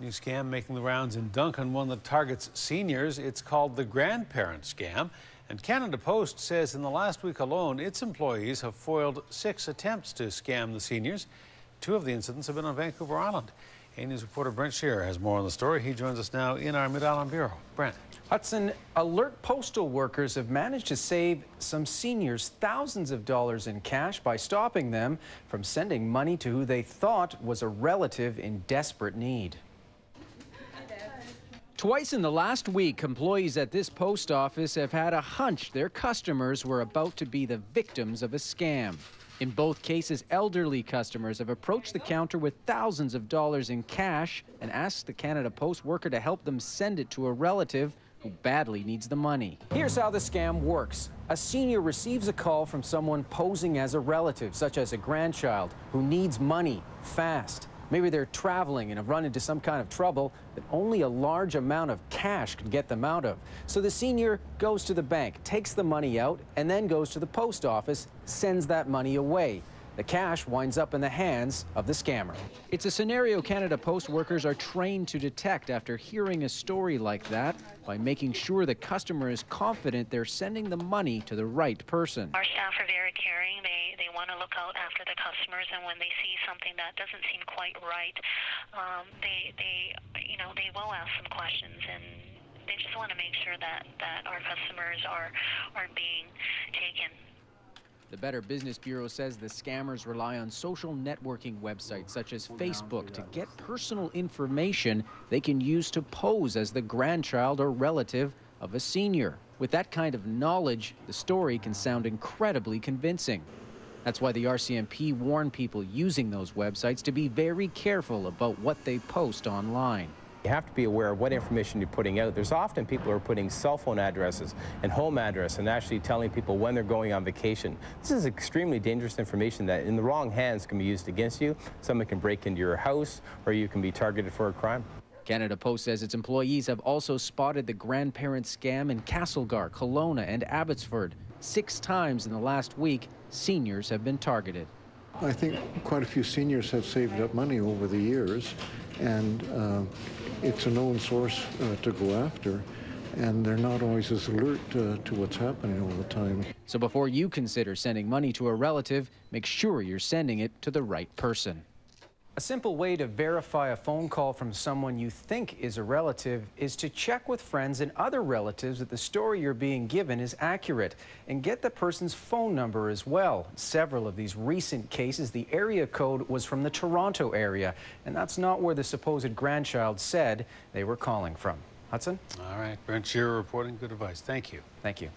New scam making the rounds in Duncan, one that targets seniors. It's called the Grandparent scam. And Canada Post says in the last week alone, its employees have foiled 6 attempts to scam the seniors. 2 of the incidents have been on Vancouver Island. A-News reporter Brent Shearer has more on the story. He joins us now in our Mid-Island Bureau. Brent. Hudson, alert postal workers have managed to save some seniors thousands of dollars in cash by stopping them from sending money to who they thought was a relative in desperate need. Twice in the last week, employees at this post office have had a hunch their customers were about to be the victims of a scam. In both cases, elderly customers have approached the counter with thousands of dollars in cash and asked the Canada Post worker to help them send it to a relative who badly needs the money. Here's how the scam works. A senior receives a call from someone posing as a relative, such as a grandchild, who needs money fast. Maybe they're traveling and have run into some kind of trouble that only a large amount of cash can get them out of. So the senior goes to the bank, takes the money out, and then goes to the post office, sends that money away. The cash winds up in the hands of the scammer. It's a scenario Canada Post workers are trained to detect after hearing a story like that by making sure the customer is confident they're sending the money to the right person. Our staff are very caring. They want to look out after the customers, and when they see something that doesn't seem quite right, they will ask some questions, and they just want to make sure that our customers are being taken. The Better Business Bureau says the scammers rely on social networking websites such as Facebook to get personal information they can use to pose as the grandchild or relative of a senior. With that kind of knowledge, the story can sound incredibly convincing. That's why the RCMP warned people using those websites to be very careful about what they post online. You have to be aware of what information you're putting out. There's often people who are putting cell phone addresses and home address and actually telling people when they're going on vacation. This is extremely dangerous information that in the wrong hands can be used against you. Someone can break into your house, or you can be targeted for a crime. Canada Post says its employees have also spotted the Grandparent scam in Castlegar, Kelowna, and Abbotsford. 6 times in the last week, seniors have been targeted. I think quite a few seniors have saved up money over the years, and it's a known source to go after, and they're not always as alert to what's happening all the time. So before you consider sending money to a relative, make sure you're sending it to the right person. A simple way to verify a phone call from someone you think is a relative is to check with friends and other relatives that the story you're being given is accurate, and get the person's phone number as well. Several of these recent cases, the area code was from the Toronto area, and that's not where the supposed grandchild said they were calling from. Hudson? All right, Brent Shearer reporting. Good advice. Thank you. Thank you.